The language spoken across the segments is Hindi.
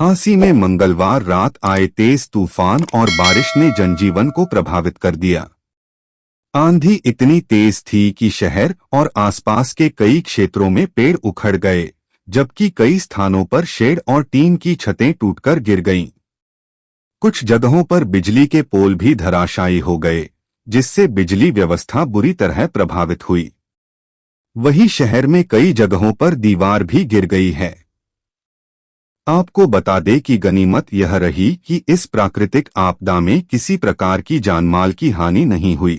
झांसी में मंगलवार रात आए तेज तूफान और बारिश ने जनजीवन को प्रभावित कर दिया। आंधी इतनी तेज थी कि शहर और आसपास के कई क्षेत्रों में पेड़ उखड़ गए, जबकि कई स्थानों पर शेड और टीन की छतें टूटकर गिर गईं। कुछ जगहों पर बिजली के पोल भी धराशायी हो गए, जिससे बिजली व्यवस्था बुरी तरह प्रभावित हुई। वहीं शहर में कई जगहों पर दीवार भी गिर गई है। आपको बता दें कि गनीमत यह रही कि इस प्राकृतिक आपदा में किसी प्रकार की जानमाल की हानि नहीं हुई।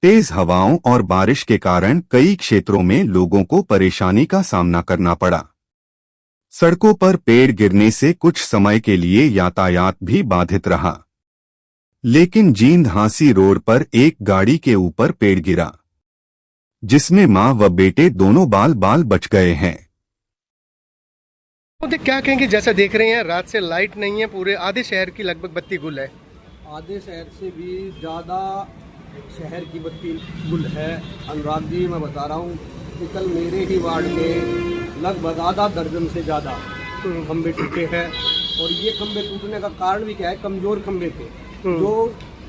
तेज हवाओं और बारिश के कारण कई क्षेत्रों में लोगों को परेशानी का सामना करना पड़ा। सड़कों पर पेड़ गिरने से कुछ समय के लिए यातायात भी बाधित रहा, लेकिन जींद झांसी रोड पर एक गाड़ी के ऊपर पेड़ गिरा, जिसमें मां व बेटे दोनों बाल बाल बच गए हैं। तो क्या कहेंगे, जैसा देख रहे हैं रात से लाइट नहीं है, पूरे आधे शहर की लगभग बत्ती गुल है। आधे शहर से भी ज़्यादा शहर की बत्ती गुल है। अनुराग जी, मैं बता रहा हूँ कि कल मेरे ही वार्ड में लगभग आधा दर्जन से ज़्यादा खंभे टूटे हैं। और ये खंभे टूटने का कारण भी क्या है, कमज़ोर खंभे थे जो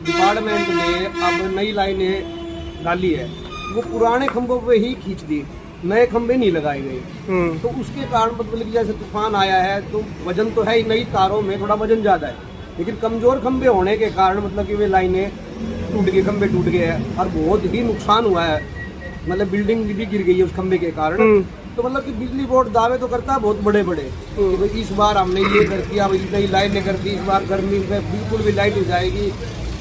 डिपार्टमेंट ने अब नई लाइनें डाली है, वो पुराने खंभों पे ही खींच दी, नए खंभे नहीं लगाए गए। तो उसके कारण मतलब कि जैसे तूफान आया है तो वजन तो है ही, नई तारों में थोड़ा वजन ज़्यादा है, लेकिन कमज़ोर खंभे होने के कारण मतलब कि वे लाइनें टूट गए, खंभे टूट गए हैं और बहुत ही नुकसान हुआ है। मतलब बिल्डिंग भी गिर गई है उस खंभे के कारण। तो मतलब कि बिजली बोर्ड दावे तो करता है बहुत बड़े बड़े कि भाई इस बार हमने ये कर दिया, नई लाइनें कर दी, इस बार गर्मी में बिल्कुल भी लाइट हो जाएगी।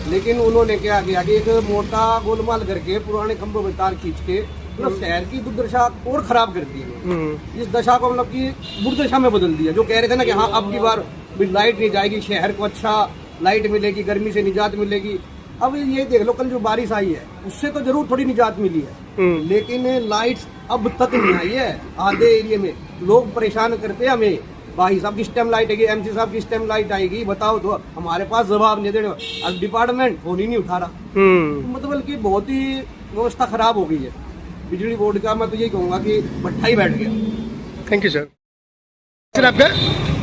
लेकिन उन्होंने क्या किया कि एक मोटा गोलमाल करके पुराने खंभों में तार खींच के मतलब शहर की दुर्दशा और खराब कर दी है। इस दशा को मतलब कि दुर्दशा में बदल दिया। जो कह रहे थे ना कि हाँ अब की बार लाइट नहीं जाएगी, शहर को अच्छा लाइट मिलेगी, गर्मी से निजात मिलेगी। अब ये देख लो, कल जो बारिश आई है उससे तो जरूर थोड़ी निजात मिली है, लेकिन लाइट अब तक नहीं आई है। आधे एरिया में लोग परेशान करते हैं हमें, भाई साहब किस टाइम लाइट आएगी, एमसी साहब किस टाइम लाइट आएगी, बताओ। तो हमारे पास जवाब नहीं देने, अब डिपार्टमेंट फोन ही नहीं उठा रहा। मतलब कि बहुत ही व्यवस्था खराब हो गई है बिजली बोर्ड का। मैं तो यही कहूँगा कि भट्ठा ही बैठ गया। Thank you sir. सर आपका?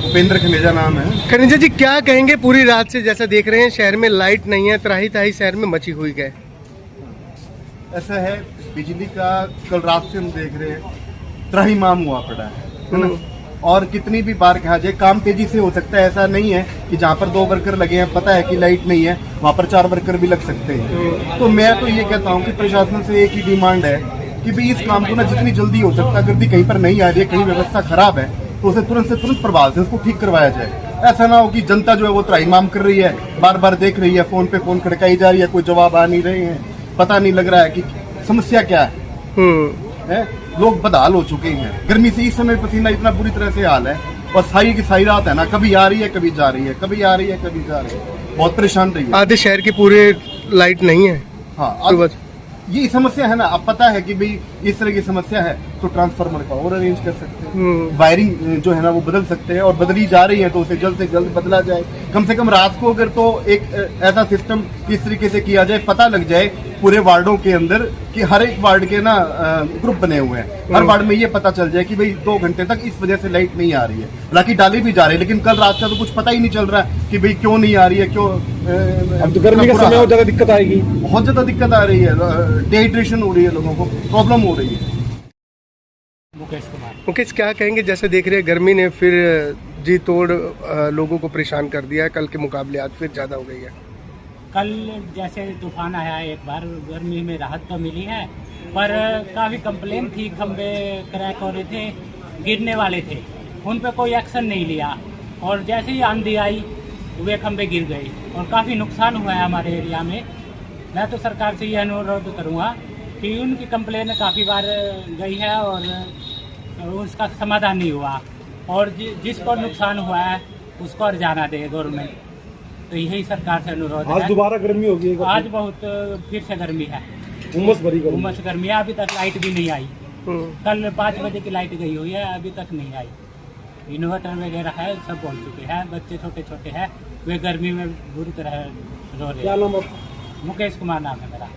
उपेंद्र खनेजा नाम है। खनेजा जी, क्या कहेंगे, पूरी रात से जैसा देख रहे हैं शहर में लाइट नहीं है, त्राही ताही शहर में मची हुई है। ऐसा है, बिजली का कल रात से हम देख रहे हैं त्राहिमाम हुआ पड़ा है ना। और कितनी भी बार कहा जाए काम तेजी से हो सकता है, ऐसा नहीं है कि जहाँ पर 2 वर्कर लगे हैं, पता है कि लाइट नहीं है, वहाँ पर 4 वर्कर भी लग सकते हैं। तो मैं तो ये कहता हूँ कि प्रशासन से एक ही डिमांड है कि भाई इस काम को ना जितनी जल्दी हो सकता है, अगर कहीं पर नहीं आ रही है, कहीं व्यवस्था खराब है, तो उसे तुरंत से तुरंत प्रभाव से उसको ठीक करवाया जाए। ऐसा ना हो कि जनता जो है वो त्राहिमाम कर रही है, बार बार देख रही है, फोन पे फोन खड़काई जा रही है, कोई जवाब आ नहीं रहे हैं, पता नहीं लग रहा है कि समस्या क्या है। लोग बदहाल हो चुके हैं गर्मी से। इस समय पसीना इतना बुरी तरह से हाल है, और सारी की सारी रात है ना, कभी आ रही है कभी जा रही है, कभी आ रही है कभी जा रही है, बहुत परेशान रही है। आधे शहर की पूरे लाइट नहीं है। हाँ, ये समस्या है ना। अब पता है कि भाई इस तरह की समस्या है तो ट्रांसफार्मर का और अरेंज कर सकते हैं, वायरिंग जो है ना वो बदल सकते हैं, और बदली जा रही है तो उसे जल्द से जल्द बदला जाए। कम से कम रात को अगर तो एक ऐसा सिस्टम किस तरीके से किया जाए, पता लग जाए पूरे वार्डों के अंदर कि हर एक वार्ड के ना ग्रुप बने हुए हैं, हर वार्ड में ये पता चल जाए कि भाई 2 घंटे तक इस वजह से लाइट नहीं आ रही है। हालांकि डाली भी जा रही है, लेकिन कल रात का तो कुछ पता ही नहीं चल रहा है कि भाई क्यों नहीं आ रही है, क्यों। अब तो गर्मी का समय और ज्यादा दिक्कत आएगी, बहुत ज्यादा दिक्कत आ रही है, डिहाइड्रेशन हो रही है, लोगों को प्रॉब्लम हो रही है। मुकेश, क्या कहेंगे, जैसे देख रहे हैं गर्मी ने फिर जी तोड़ लोगों को परेशान कर दिया है, कल के मुकाबले आज फिर ज़्यादा हो गई है। कल जैसे तूफान आया है, एक बार गर्मी में राहत तो मिली है, पर काफ़ी कंप्लेन थी, खंबे क्रैक हो रहे थे, गिरने वाले थे, उन पर कोई एक्शन नहीं लिया, और जैसे ही आंधी आई वे खंबे गिर गए और काफ़ी नुकसान हुआ है हमारे एरिया में। मैं तो सरकार से ये अनुरोध करूँगा कि उनकी कंप्लेन काफ़ी बार गई है और उसका समाधान नहीं हुआ, और जिसको नुकसान हुआ है उसको हर्जाना दे गवर्नमेंट। तो यही सरकार से अनुरोध है। आज दोबारा गर्मी होगी, आज बहुत फिर से गर्मी है, उमस भरी गर्मी है। अभी तक लाइट भी नहीं आई, कल 5 बजे की लाइट गई हुई है, अभी तक नहीं आई। इन्वर्टर वगैरह है, सब बोल चुके हैं, बच्चे छोटे छोटे हैं, वे गर्मी में बुरी तरह रो रहे हैं। क्या नाम? मुकेश कुमार नाम है मेरा।